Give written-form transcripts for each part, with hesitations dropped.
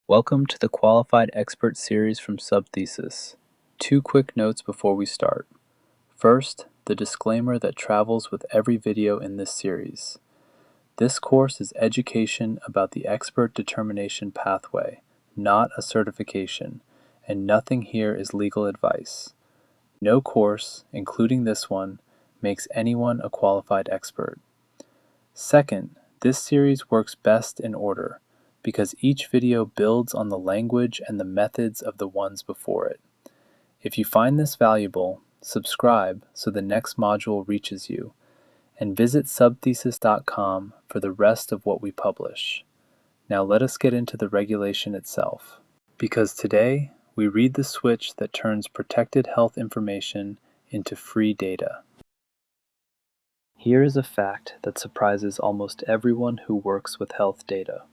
Welcome to the Qualified Expert series from Subthesis. Two quick notes before we start. First, the disclaimer that travels with every video in this series. This course is education about the expert determination pathway, not a certification, and nothing here is legal advice. No course, including this one, makes anyone a qualified expert. Second, this series works best in order, because each video builds on the language and the methods of the ones before it. If you find this valuable, subscribe so the next module reaches you, and visit subthesis.com for the rest of what we publish. Now let us get into the regulation itself, because today we read the switch that turns protected health information into free data. Here is a fact that surprises almost everyone who works with health data.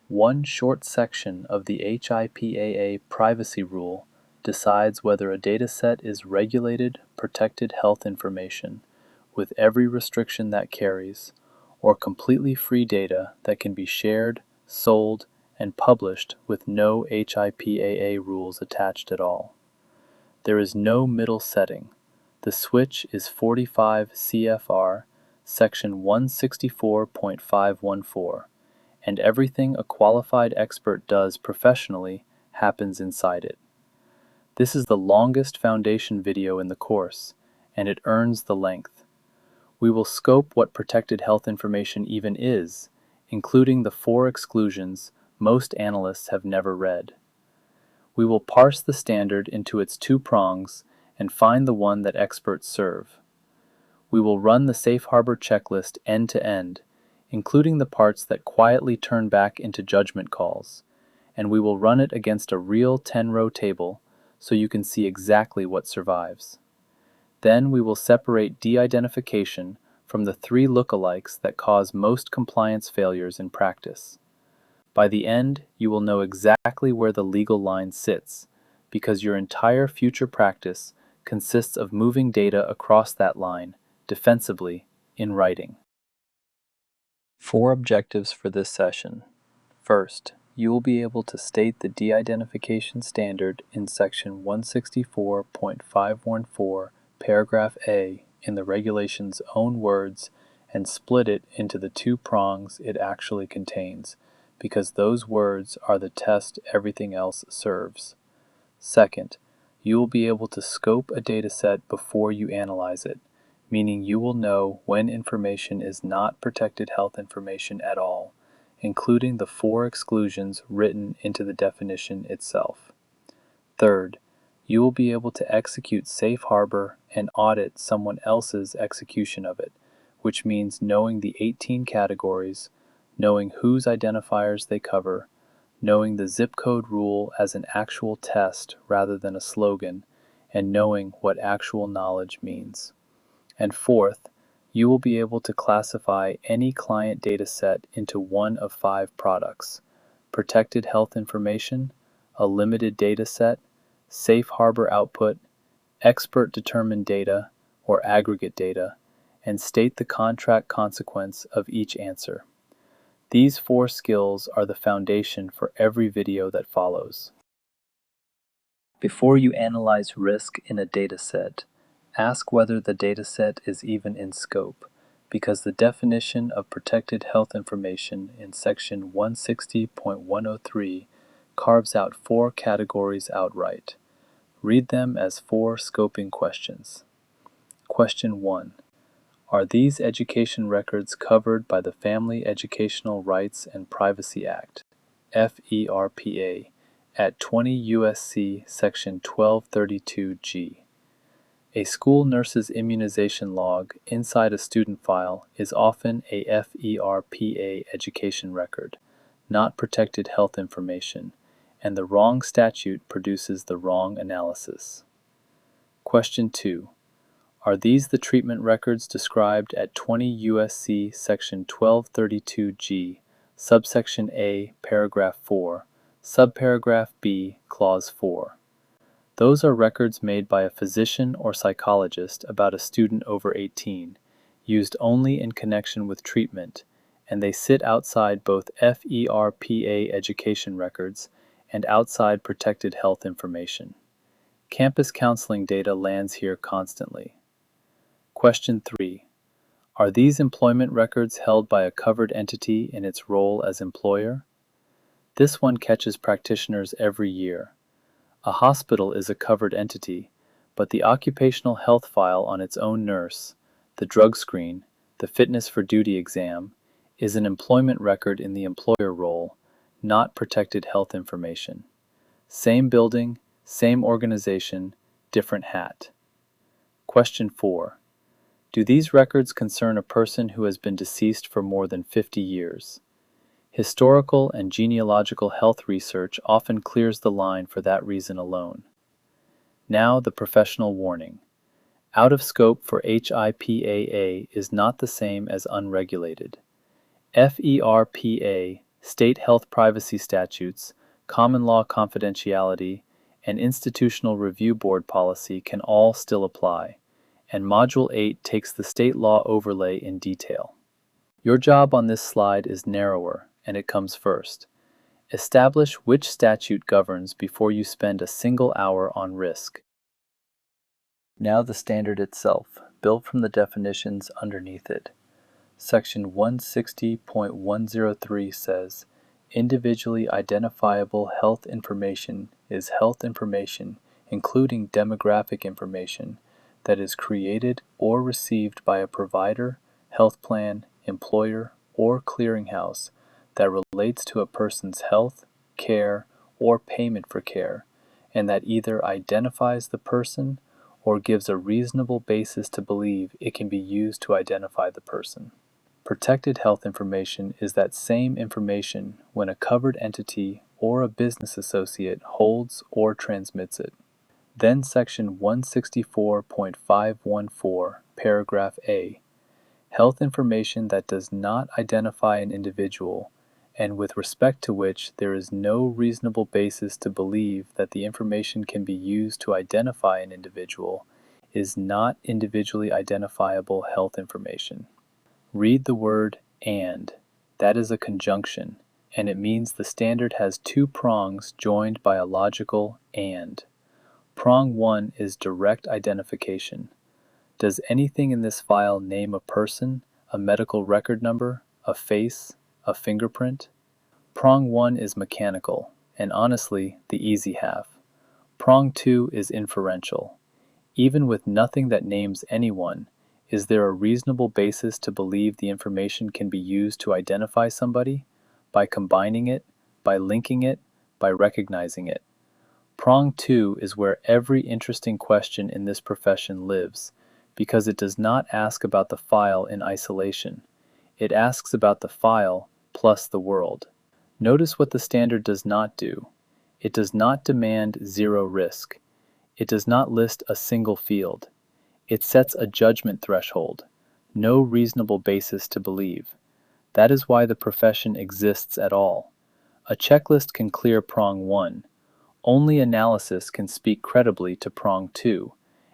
One short section of the HIPAA Privacy Rule decides whether a dataset is regulated, protected health information, with every restriction that carries, or completely free data that can be shared, sold, and published with no HIPAA rules attached at all. There is no middle setting. The switch is 45 CFR, section 164.514, and everything a qualified expert does professionally happens inside it. This is the longest foundation video in the course, and it earns the length. We will scope what protected health information even is, including the 4 exclusions most analysts have never read. We will parse the standard into its 2 prongs and find the one that experts serve. We will run the safe harbor checklist end to end, including the parts that quietly turn back into judgment calls, and we will run it against a real 10-row table so you can see exactly what survives. Then we will separate de-identification from the 3 lookalikes that cause most compliance failures in practice. By the end, you will know exactly where the legal line sits, because your entire future practice consists of moving data across that line, defensively, in writing. 4 objectives for this session. First, you will be able to state the de-identification standard in section 164.514, paragraph A, in the regulation's own words and split it into the 2 prongs it actually contains, because those words are the test everything else serves. Second, you will be able to scope a dataset before you analyze it, meaning you will know when information is not protected health information at all, including the 4 exclusions written into the definition itself. Third, you will be able to execute safe harbor and audit someone else's execution of it, which means knowing the 18 categories, knowing whose identifiers they cover, knowing the zip code rule as an actual test rather than a slogan, and knowing what actual knowledge means. And fourth, you will be able to classify any client data set into one of 5 products: protected health information, a limited data set, safe harbor output, expert determined data, or aggregate data, and state the contract consequence of each answer. These 4 skills are the foundation for every video that follows. Before you analyze risk in a dataset, ask whether the dataset is even in scope, because the definition of protected health information in section 160.103 carves out 4 categories outright. Read them as 4 scoping questions. Question 1. Are these education records covered by the Family Educational Rights and Privacy Act, FERPA, at 20 U.S.C. section 1232G? A school nurse's immunization log inside a student file is often a FERPA education record, not protected health information, and the wrong statute produces the wrong analysis. Question 2. Are these the treatment records described at 20 U.S.C. section 1232G, subsection A, paragraph 4, subparagraph B, clause 4? Those are records made by a physician or psychologist about a student over 18, used only in connection with treatment, and they sit outside both FERPA education records and outside protected health information. Campus counseling data lands here constantly. Question 3. Are these employment records held by a covered entity in its role as employer? This one catches practitioners every year. A hospital is a covered entity, but the occupational health file on its own nurse, the drug screen, the fitness for duty exam, is an employment record in the employer role, not protected health information. Same building, same organization, different hat. Question 4. Do these records concern a person who has been deceased for more than 50 years? Historical and genealogical health research often clears the line for that reason alone. Now the professional warning. Out of scope for HIPAA is not the same as unregulated. FERPA, state health privacy statutes, common law confidentiality, and institutional review board policy can all still apply, and Module 8 takes the state law overlay in detail. Your job on this slide is narrower, and it comes first. Establish which statute governs before you spend a single hour on risk. Now the standard itself, built from the definitions underneath it. Section 160.103 says, individually identifiable health information is health information, including demographic information, that is created or received by a provider, health plan, employer, or clearinghouse that relates to a person's health, care, or payment for care, and that either identifies the person or gives a reasonable basis to believe it can be used to identify the person. Protected health information is that same information when a covered entity or a business associate holds or transmits it. Then Section 164.514, paragraph A, health information that does not identify an individual and with respect to which there is no reasonable basis to believe that the information can be used to identify an individual is not individually identifiable health information. Read the word "and." That is a conjunction, and it means the standard has two prongs joined by a logical "and." Prong 1 is direct identification. Does anything in this file name a person, a medical record number, a face, a fingerprint? Prong 1 is mechanical, and honestly, the easy half. Prong 2 is inferential. Even with nothing that names anyone, is there a reasonable basis to believe the information can be used to identify somebody? By combining it, by linking it, by recognizing it. Prong 2 is where every interesting question in this profession lives, because it does not ask about the file in isolation. It asks about the file plus the world. Notice what the standard does not do. It does not demand zero risk. It does not list a single field. It sets a judgment threshold, no reasonable basis to believe. That is why the profession exists at all. A checklist can clear Prong 1. Only analysis can speak credibly to Prong 2,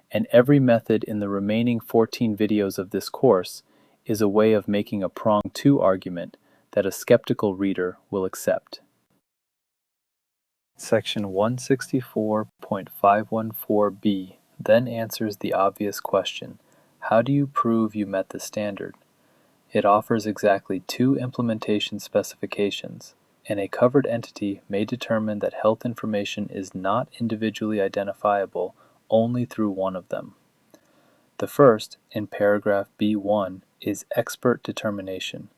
and every method in the remaining 14 videos of this course is a way of making a Prong 2 argument that a skeptical reader will accept. Section 164.514b then answers the obvious question, how do you prove you met the standard? It offers exactly two implementation specifications, and a covered entity may determine that health information is not individually identifiable only through one of them. The first, in paragraph B1, is expert determination.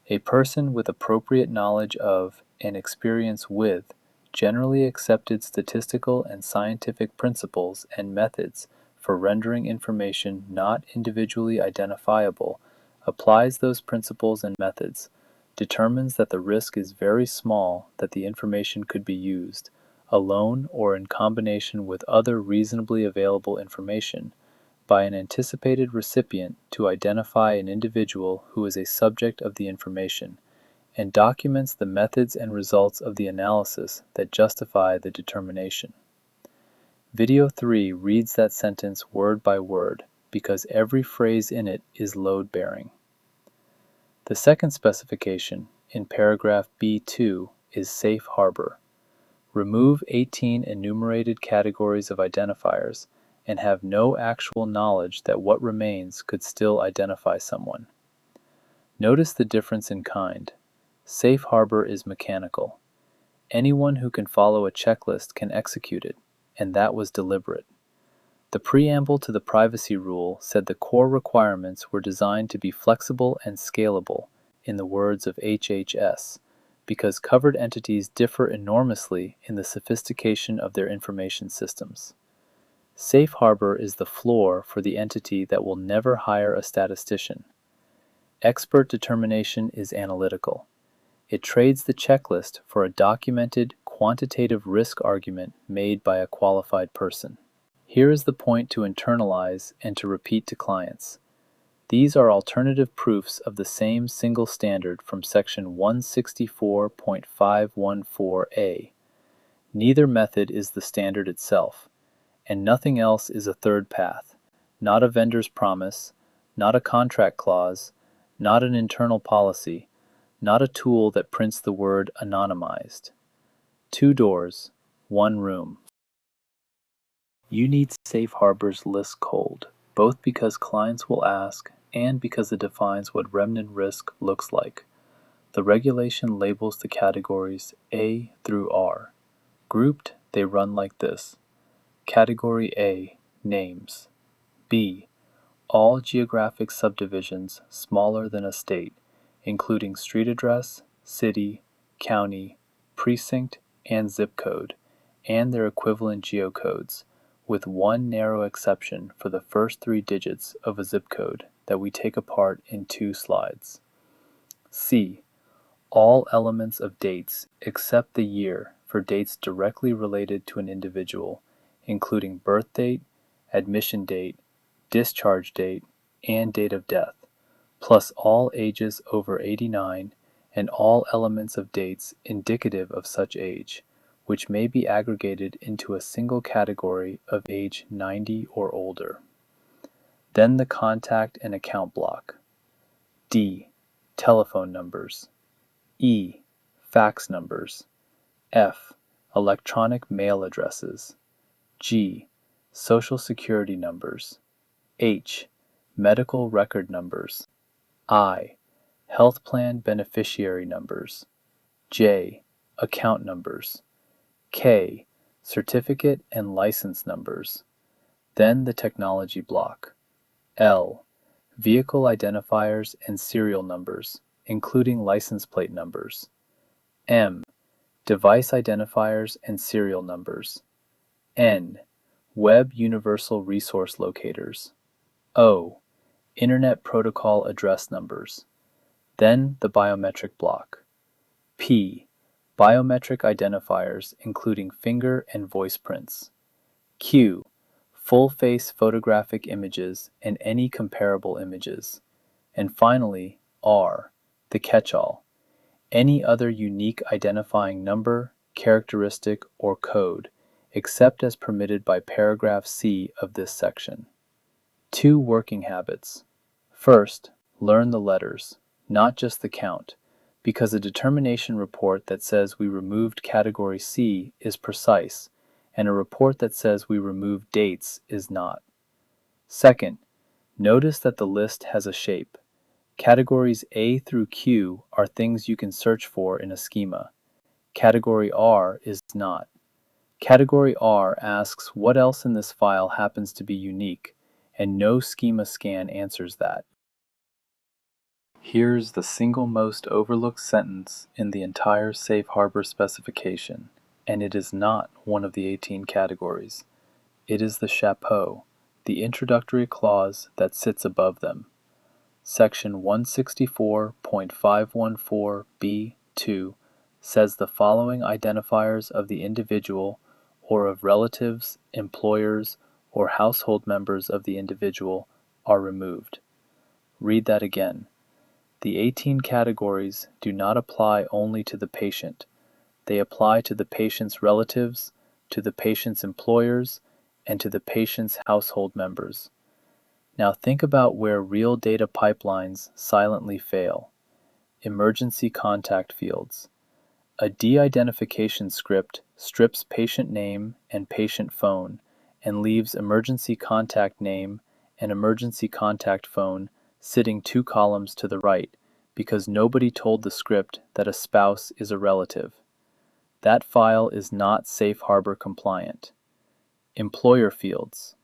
A person with appropriate knowledge of and experience with generally accepted statistical and scientific principles and methods for rendering information not individually identifiable applies those principles and methods, determines that the risk is very small that the information could be used, alone or in combination with other reasonably available information, by an anticipated recipient to identify an individual who is a subject of the information, and documents the methods and results of the analysis that justify the determination. Video 3 reads that sentence word by word because every phrase in it is load-bearing. The second specification in paragraph B2 is safe harbor. Remove 18 enumerated categories of identifiers and have no actual knowledge that what remains could still identify someone. Notice the difference in kind. Safe harbor is mechanical. Anyone who can follow a checklist can execute it, and that was deliberate. The preamble to the privacy rule said the core requirements were designed to be flexible and scalable, in the words of HHS, because covered entities differ enormously in the sophistication of their information systems. Safe harbor is the floor for the entity that will never hire a statistician. Expert determination is analytical. It trades the checklist for a documented, quantitative risk argument made by a qualified person. Here is the point to internalize and to repeat to clients. These are alternative proofs of the same single standard from section 164.514a. Neither method is the standard itself, and nothing else is a third path, not a vendor's promise, not a contract clause, not an internal policy, not a tool that prints the word anonymized. 2 doors, 1 room. You need safe harbors list cold, both because clients will ask and because it defines what remnant risk looks like. The regulation labels the categories A through R. Grouped, they run like this. Category A, names. B, all geographic subdivisions smaller than a state, including street address, city, county, precinct, and zip code, and their equivalent geocodes, with one narrow exception for the first 3 digits of a zip code that we take apart in 2 slides. C, all elements of dates except the year for dates directly related to an individual, including birth date, admission date, discharge date, and date of death, plus all ages over 89 and all elements of dates indicative of such age, which may be aggregated into a single category of age 90 or older. Then the contact and account block. D, telephone numbers. E, fax numbers. F, electronic mail addresses. G, social security numbers. H, medical record numbers. I, health plan beneficiary numbers. J, account numbers. K, certificate and license numbers. Then the technology block. L, vehicle identifiers and serial numbers, including license plate numbers. M, device identifiers and serial numbers. N, web universal resource locators. O, Internet Protocol address numbers. Then the biometric block. P, biometric identifiers including finger and voice prints. Q, full face photographic images and any comparable images. And finally, R, the catch-all, any other unique identifying number, characteristic, or code, except as permitted by paragraph C of this section. 2 working habits. First, learn the letters, not just the count, because a determination report that says we removed category C is precise, and a report that says we removed dates is not. Second, notice that the list has a shape. Categories A through Q are things you can search for in a schema. Category R is not. Category R asks what else in this file happens to be unique, and no schema scan answers that. Here's the single most overlooked sentence in the entire safe harbor specification, and it is not one of the 18 categories. It is the chapeau, the introductory clause that sits above them. Section 164.514b2 says the following identifiers of the individual or of relatives, employers, or household members of the individual are removed. Read that again. The 18 categories do not apply only to the patient. They apply to the patient's relatives, to the patient's employers, and to the patient's household members. Now think about where real data pipelines silently fail. Emergency contact fields. A de-identification script strips patient name and patient phone and leaves emergency contact name and emergency contact phone sitting 2 columns to the right because nobody told the script that a spouse is a relative. That file is not Safe Harbor compliant. Employer fields.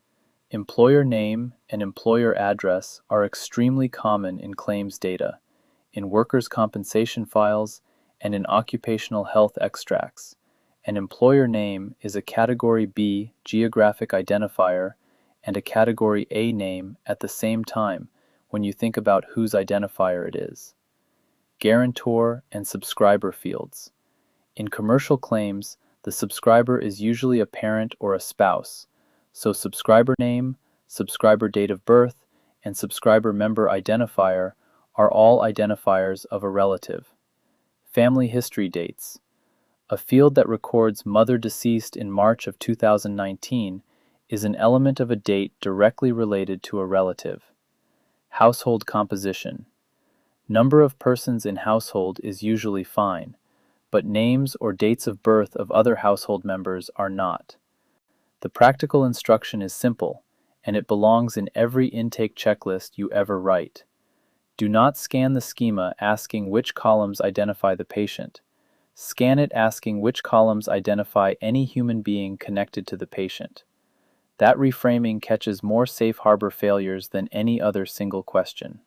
Employer name and employer address are extremely common in claims data, in workers' compensation files, and in occupational health extracts. An employer name is a Category B geographic identifier and a Category A name at the same time when you think about whose identifier it is. Guarantor and subscriber fields. In commercial claims, the subscriber is usually a parent or a spouse, so subscriber name, subscriber date of birth, and subscriber member identifier are all identifiers of a relative. Family history dates. A field that records mother deceased in March of 2019 is an element of a date directly related to a relative. Household composition. Number of persons in household is usually fine, but names or dates of birth of other household members are not. The practical instruction is simple, and it belongs in every intake checklist you ever write. Do not scan the schema asking which columns identify the patient. Scan it asking which columns identify any human being connected to the patient. That reframing catches more safe harbor failures than any other single question.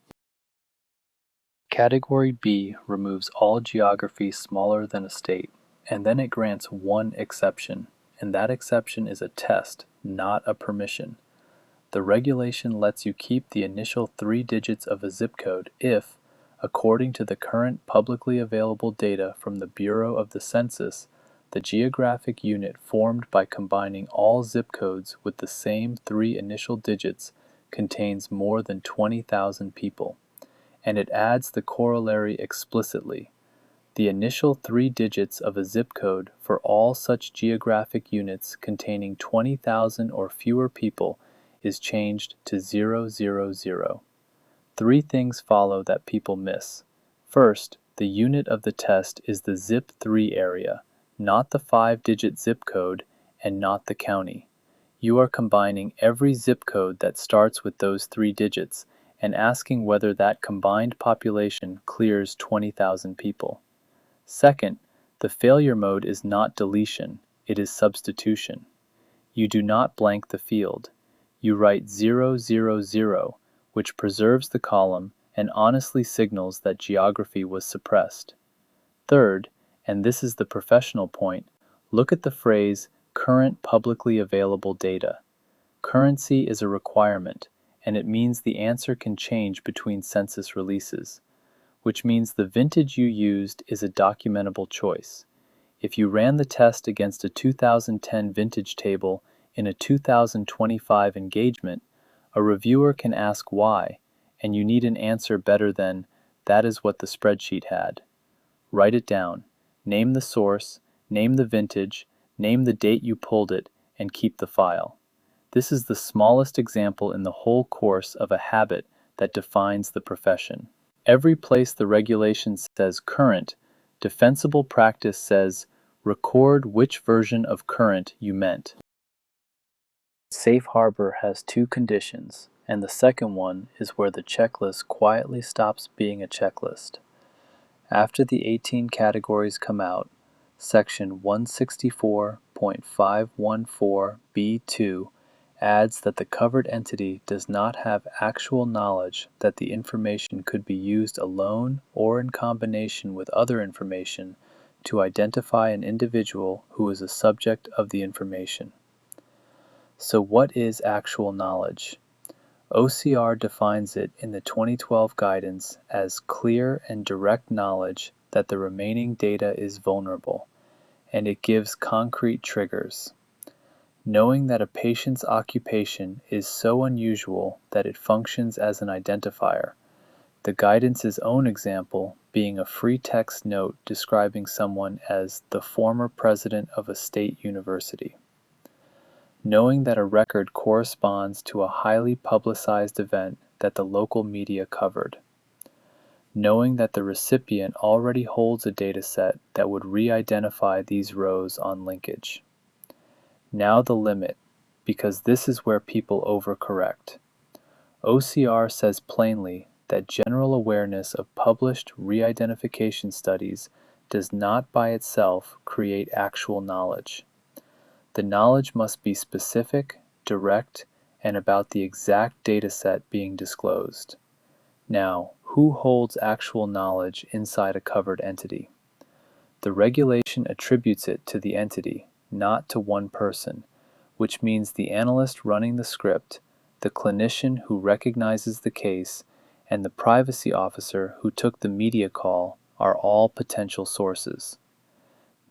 Category B removes all geography smaller than a state, and then it grants one exception, and that exception is a test, not a permission. The regulation lets you keep the initial 3 digits of a zip code if, according to the current publicly available data from the Bureau of the Census, the geographic unit formed by combining all zip codes with the same 3 initial digits contains more than 20,000 people. And it adds the corollary explicitly. The initial 3 digits of a zip code for all such geographic units containing 20,000 or fewer people is changed to 000. 3 things follow that people miss. First, the unit of the test is the zip 3 area, not the 5-digit zip code and not the county. You are combining every zip code that starts with those 3 digits and asking whether that combined population clears 20,000 people. Second, the failure mode is not deletion, it is substitution. You do not blank the field. You write 000, which preserves the column and honestly signals that geography was suppressed. Third, and this is the professional point, look at the phrase current publicly available data. Currency is a requirement, and it means the answer can change between census releases, which means the vintage you used is a documentable choice. If you ran the test against a 2010 vintage table in a 2025 engagement, a reviewer can ask why, and you need an answer better than, that is what the spreadsheet had. Write it down, name the source, name the vintage, name the date you pulled it, and keep the file. This is the smallest example in the whole course of a habit that defines the profession. Every place the regulation says current, defensible practice says record which version of current you meant. Safe harbor has 2 conditions, and the second one is where the checklist quietly stops being a checklist. After the 18 categories come out, Section 164.514b2 adds that the covered entity does not have actual knowledge that the information could be used alone or in combination with other information to identify an individual who is a subject of the information. So what is actual knowledge? OCR defines it in the 2012 guidance as clear and direct knowledge that the remaining data is vulnerable, and it gives concrete triggers. Knowing that a patient's occupation is so unusual that it functions as an identifier, the guidance's own example being a free text note describing someone as the former president of a state university. Knowing that a record corresponds to a highly publicized event that the local media covered. knowing that the recipient already holds a dataset that would re-identify these rows on linkage. Now the limit, because this is where people overcorrect. OCR says plainly that general awareness of published re-identification studies does not by itself create actual knowledge. The knowledge must be specific, direct, and about the exact dataset being disclosed. Now, who holds actual knowledge inside a covered entity? The regulation attributes it to the entity, not to one person, which means the analyst running the script, the clinician who recognizes the case, and the privacy officer who took the media call are all potential sources.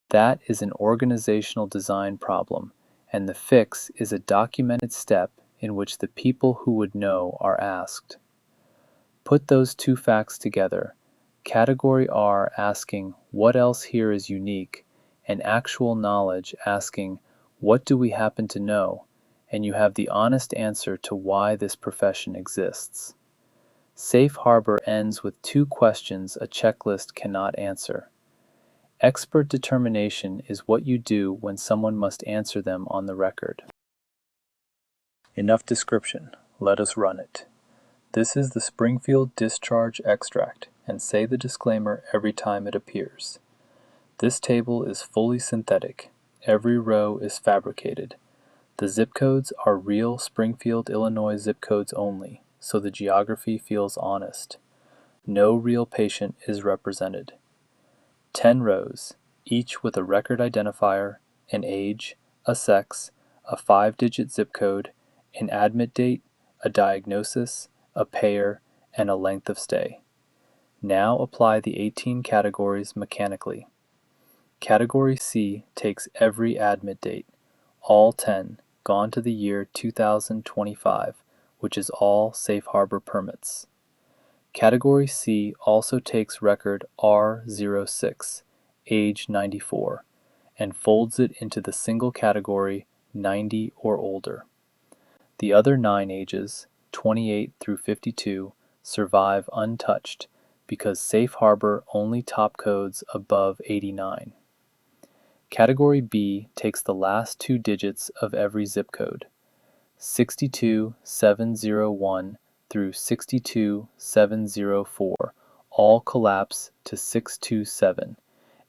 That is an organizational design problem, and the fix is a documented step in which the people who would know are asked. Put those two facts together, Category R asking what else here is unique, and actual knowledge asking what do we happen to know, and you have the honest answer to why this profession exists. Safe Harbor ends with two questions a checklist cannot answer. Expert determination is what you do when someone must answer them on the record. Enough description. Let us run it. This is the Springfield discharge extract, and say the disclaimer every time it appears. This table is fully synthetic. Every row is fabricated. The zip codes are real Springfield, Illinois zip codes only, so the geography feels honest. No real patient is represented. 10 rows, each with a record identifier, an age, a sex, a 5-digit zip code, an admit date, a diagnosis, a payer, and a length of stay. Now apply the 18 categories mechanically. Category C takes every admit date, all 10, gone to the year 2025, which is all Safe Harbor permits. Category C also takes record R06, age 94, and folds it into the single category 90 or older. The other 9 ages, 28 through 52, survive untouched because Safe Harbor only top codes above 89. Category B takes the last 2 digits of every zip code, 62701 through 62704, all collapse to 627,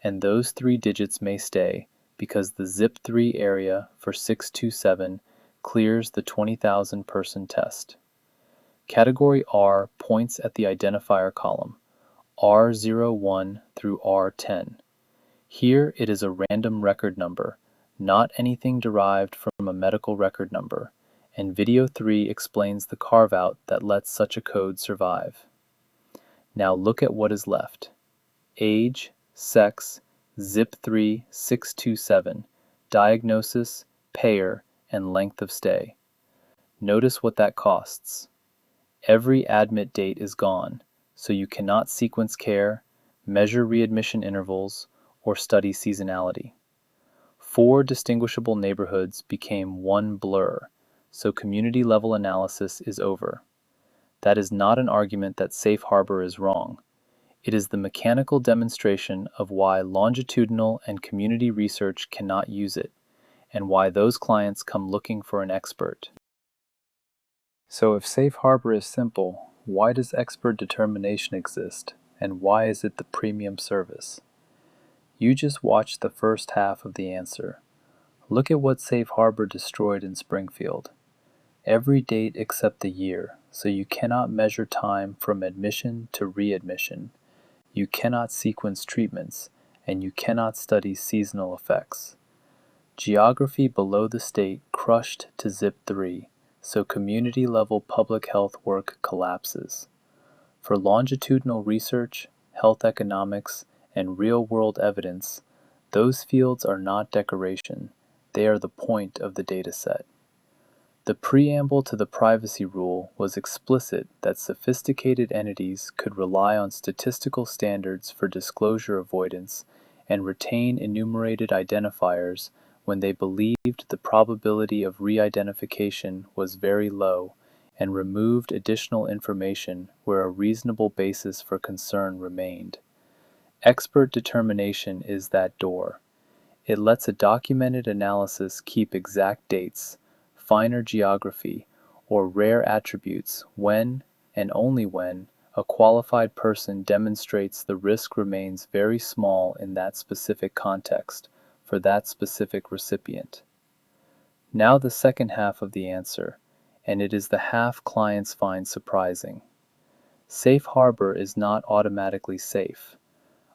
and those 3 digits may stay because the zip3 area for 627 clears the 20,000 person test. Category R points at the identifier column, R01 through R10. Here it is a random record number, not anything derived from a medical record number, and Video 3 explains the carve-out that lets such a code survive. Now look at what is left. Age, sex, zip3 627, diagnosis, payer, and length of stay. Notice what that costs. Every admit date is gone, so you cannot sequence care, measure readmission intervals, or study seasonality. 4 distinguishable neighborhoods became one blur, so community-level analysis is over. That is not an argument that Safe Harbor is wrong. It is the mechanical demonstration of why longitudinal and community research cannot use it, and why those clients come looking for an expert. So if Safe Harbor is simple, why does expert determination exist, and why is it the premium service? You just watched the first half of the answer. Look at what Safe Harbor destroyed in Springfield. Every date except the year, so you cannot measure time from admission to readmission. You cannot sequence treatments, and you cannot study seasonal effects. Geography below the state crushed to zip3, so community-level public health work collapses. For longitudinal research, health economics, and real-world evidence, those fields are not decoration, they are the point of the dataset. The preamble to the Privacy Rule was explicit that sophisticated entities could rely on statistical standards for disclosure avoidance and retain enumerated identifiers when they believed the probability of re-identification was very low, and removed additional information where a reasonable basis for concern remained. Expert determination is that door. It lets a documented analysis keep exact dates, finer geography, or rare attributes when, and only when, a qualified person demonstrates the risk remains very small in that specific context for that specific recipient. Now the second half of the answer, and it is the half clients find surprising. Safe harbor is not automatically safe.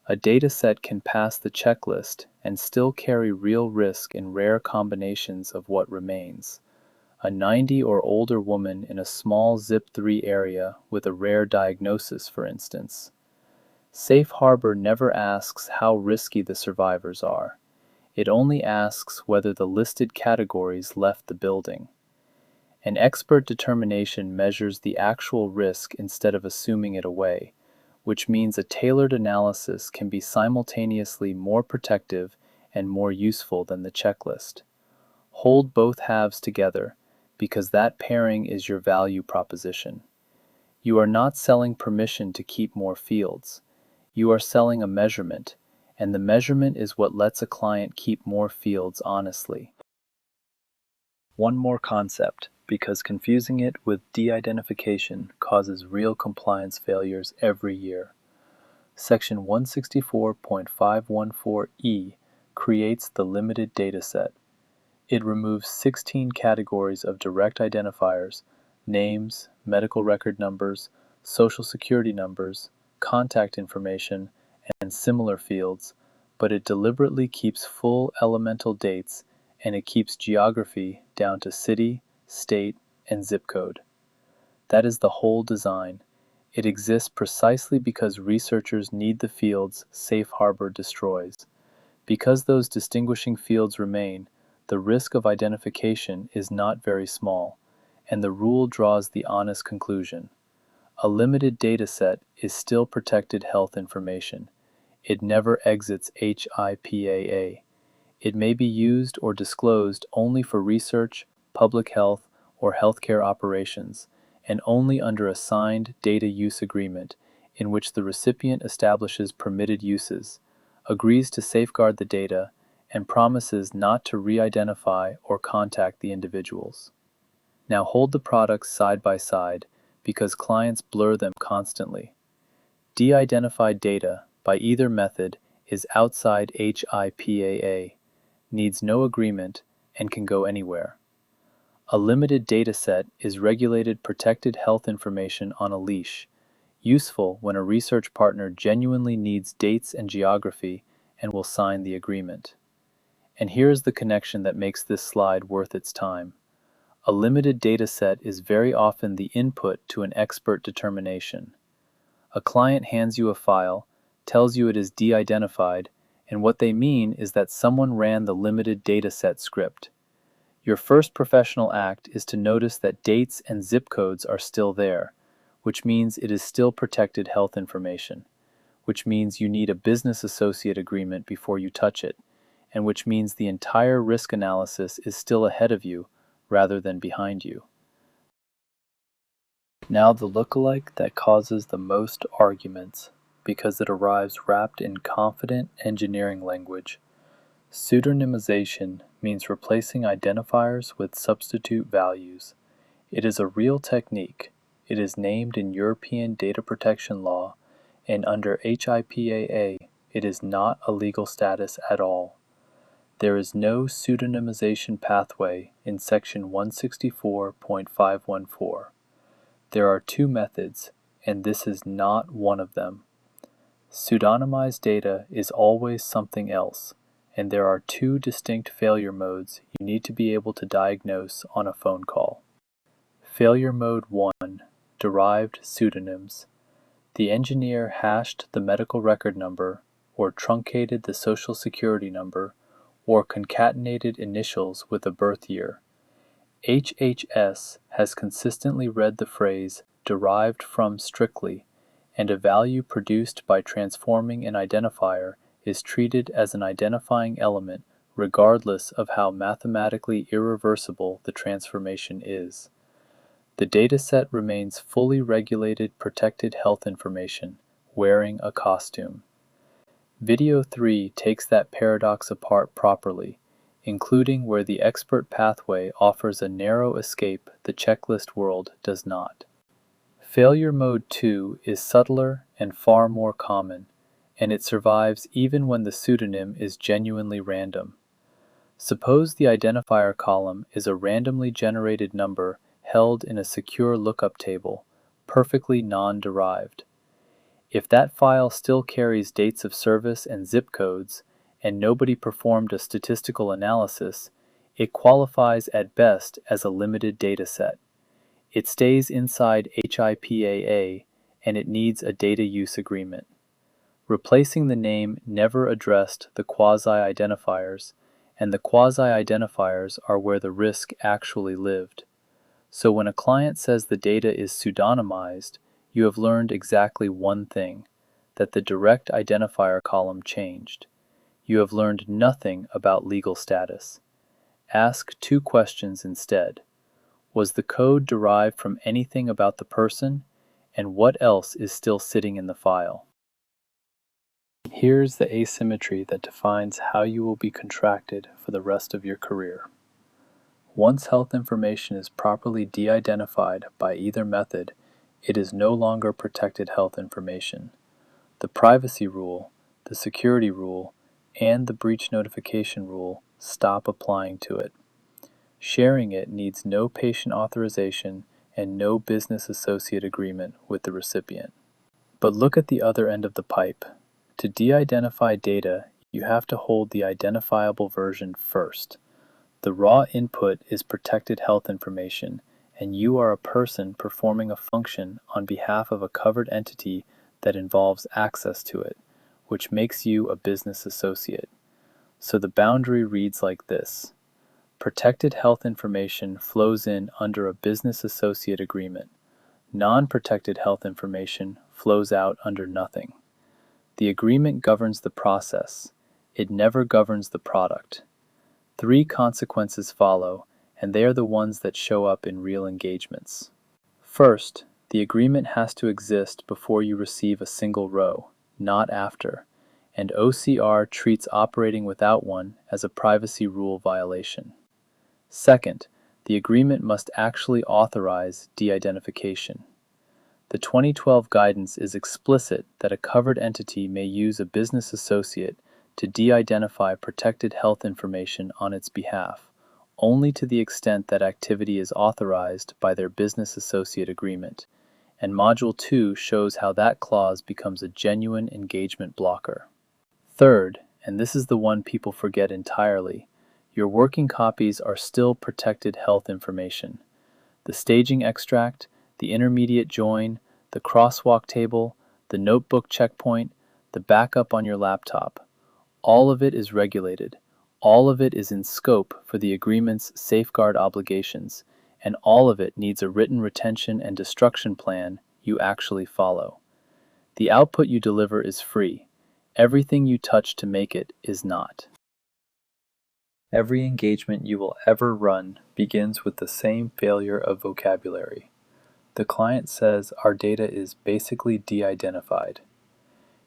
A dataset can pass the checklist and still carry real risk in rare combinations of what remains. A 90 or older woman in a small zip-3 area with a rare diagnosis, for instance. Safe harbor never asks how risky the survivors are. It only asks whether the listed categories left the building. An expert determination measures the actual risk instead of assuming it away, which means a tailored analysis can be simultaneously more protective and more useful than the checklist. Hold both halves together, because that pairing is your value proposition. You are not selling permission to keep more fields. You are selling a measurement, and the measurement is what lets a client keep more fields honestly. One more concept, because confusing it with de-identification causes real compliance failures every year. Section 164.514E creates the limited dataset. It removes 16 categories of direct identifiers, names, medical record numbers, social security numbers, contact information, and similar fields, but it deliberately keeps full elemental dates, and it keeps geography down to city, state, and zip code. That is the whole design. It exists precisely because researchers need the fields Safe Harbor destroys. Because those distinguishing fields remain, the risk of identification is not very small, and the rule draws the honest conclusion. A limited dataset is still protected health information. It never exits HIPAA. It may be used or disclosed only for research, public health, or healthcare operations, and only under a signed data use agreement in which the recipient establishes permitted uses, agrees to safeguard the data, and promises not to re-identify or contact the individuals. Now hold the products side by side because clients blur them constantly. De-identified data, by either method, is outside HIPAA, needs no agreement, and can go anywhere. A limited dataset is regulated protected health information on a leash, useful when a research partner genuinely needs dates and geography and will sign the agreement. And here is the connection that makes this slide worth its time. A limited dataset is very often the input to an expert determination. A client hands you a file, tells you it is de-identified, and what they mean is that someone ran the limited dataset script. Your first professional act is to notice that dates and zip codes are still there, which means it is still protected health information, which means you need a business associate agreement before you touch it, and which means the entire risk analysis is still ahead of you rather than behind you. Now the lookalike that causes the most arguments because it arrives wrapped in confident engineering language. Pseudonymization means replacing identifiers with substitute values. It is a real technique. It is named in European data protection law, and under HIPAA, it is not a legal status at all. There is no pseudonymization pathway in Section 164.514. There are two methods, and this is not one of them. Pseudonymized data is always something else, and there are two distinct failure modes you need to be able to diagnose on a phone call. Failure mode 1, derived pseudonyms. The engineer hashed the medical record number, or truncated the social security number, or concatenated initials with a birth year. HHS has consistently read the phrase derived from strictly, and a value produced by transforming an identifier is treated as an identifying element regardless of how mathematically irreversible the transformation is. The dataset remains fully regulated protected health information, wearing a costume. Video 3 takes that paradox apart properly, including where the expert pathway offers a narrow escape the checklist world does not. Failure mode 2 is subtler and far more common, and it survives even when the pseudonym is genuinely random. Suppose the identifier column is a randomly generated number held in a secure lookup table, perfectly non-derived. If that file still carries dates of service and zip codes, and nobody performed a statistical analysis, it qualifies at best as a limited dataset. It stays inside HIPAA, and it needs a data use agreement. Replacing the name never addressed the quasi-identifiers, and the quasi-identifiers are where the risk actually lived. So when a client says the data is pseudonymized, you have learned exactly one thing, that the direct identifier column changed. You have learned nothing about legal status. Ask 2 questions instead. Was the code derived from anything about the person, and what else is still sitting in the file? Here's the asymmetry that defines how you will be contracted for the rest of your career. Once health information is properly de-identified by either method, it is no longer protected health information. The privacy rule, the security rule, and the breach notification rule stop applying to it. Sharing it needs no patient authorization and no business associate agreement with the recipient. But look at the other end of the pipe. To de-identify data, you have to hold the identifiable version first. The raw input is protected health information, and you are a person performing a function on behalf of a covered entity that involves access to it, which makes you a business associate. So the boundary reads like this. Protected health information flows in under a business associate agreement. Non-protected health information flows out under nothing. The agreement governs the process. It never governs the product. 3 consequences follow, and they are the ones that show up in real engagements. First, the agreement has to exist before you receive a single row, not after, and OCR treats operating without one as a privacy rule violation. Second, the agreement must actually authorize de-identification. The 2012 guidance is explicit that a covered entity may use a business associate to de-identify protected health information on its behalf, only to the extent that activity is authorized by their business associate agreement, and Module 2 shows how that clause becomes a genuine engagement blocker. Third, and this is the one people forget entirely, your working copies are still protected health information. The staging extract, the intermediate join, the crosswalk table, the notebook checkpoint, the backup on your laptop. All of it is regulated. All of it is in scope for the agreement's safeguard obligations, and all of it needs a written retention and destruction plan you actually follow. The output you deliver is free. Everything you touch to make it is not. Every engagement you will ever run begins with the same failure of vocabulary. The client says our data is basically de-identified.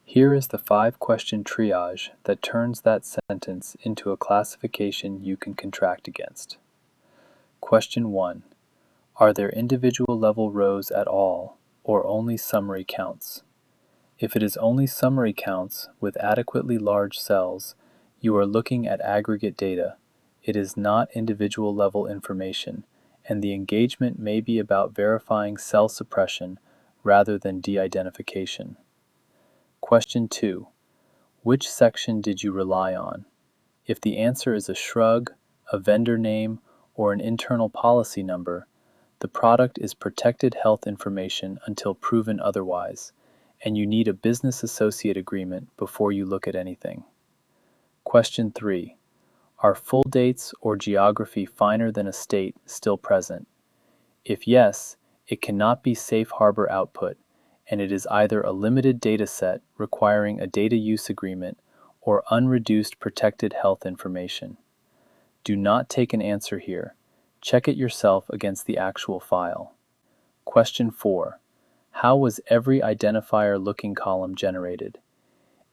Here is the 5-question triage that turns that sentence into a classification you can contract against. Question 1. Are there individual level rows at all, or only summary counts? If it is only summary counts with adequately large cells, you are looking at aggregate data. It is not individual level information, and the engagement may be about verifying cell suppression rather than de-identification. Question 2. Which section did you rely on? If the answer is a shrug, a vendor name, or an internal policy number, the product is protected health information until proven otherwise, and you need a business associate agreement before you look at anything. Question 3. Are full dates or geography finer than a state still present? If yes, it cannot be safe harbor output, and it is either a limited data set requiring a data use agreement or unreduced protected health information. Do not take an answer here. Check it yourself against the actual file. Question 4. How was every identifier looking column generated?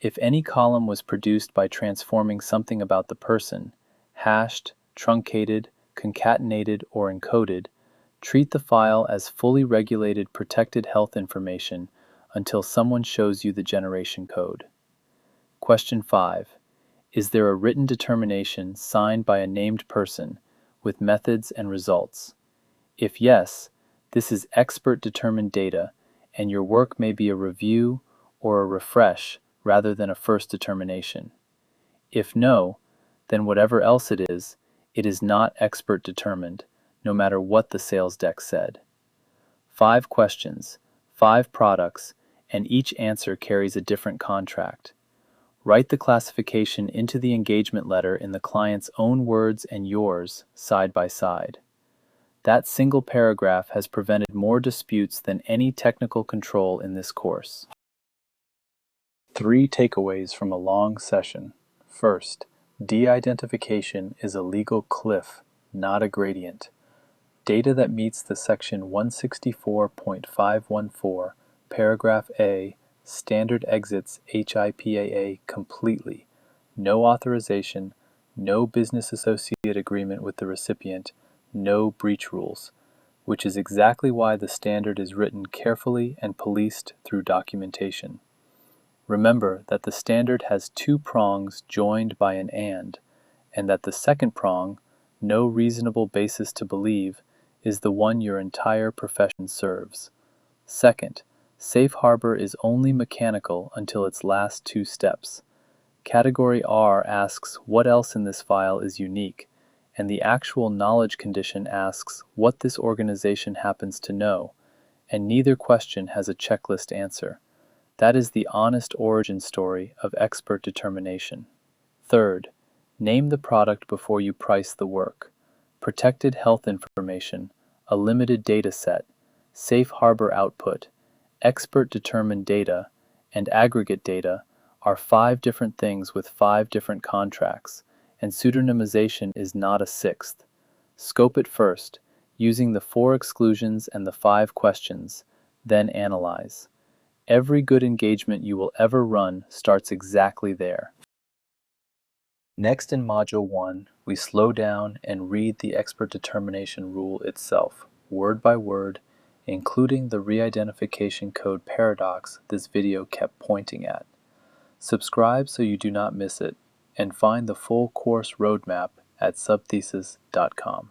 If any column was produced by transforming something about the person, hashed, truncated, concatenated, or encoded, treat the file as fully regulated protected health information until someone shows you the generation code. Question 5. Is there a written determination signed by a named person with methods and results? If yes, this is expert-determined data, and your work may be a review or a refresh rather than a first determination. If no, then whatever else it is not expert-determined, no matter what the sales deck said. 5 questions, 5 products, and each answer carries a different contract. Write the classification into the engagement letter in the client's own words and yours, side by side. That single paragraph has prevented more disputes than any technical control in this course. 3 takeaways from a long session. First, de-identification is a legal cliff, not a gradient. Data that meets the section 164.514, paragraph A, standard exits HIPAA completely. No authorization, no business associate agreement with the recipient, no breach rules, which is exactly why the standard is written carefully and policed through documentation. Remember that the standard has 2 prongs joined by an and that the second prong, no reasonable basis to believe, is the one your entire profession serves. Second, safe harbor is only mechanical until its last 2 steps. Category R asks what else in this file is unique, and the actual knowledge condition asks what this organization happens to know, and neither question has a checklist answer. That is the honest origin story of expert determination. Third, name the product before you price the work. Protected health information, a limited data set, safe harbor output, expert determined data, and aggregate data are 5 different things with 5 different contracts, and pseudonymization is not a 6th. Scope it first, using the 4 exclusions and the 5 questions, then analyze. Every good engagement you will ever run starts exactly there. Next, in Module 1, we slow down and read the expert determination rule itself, word by word, including the re-identification code paradox this video kept pointing at. Subscribe so you do not miss it, and find the full course roadmap at subthesis.com.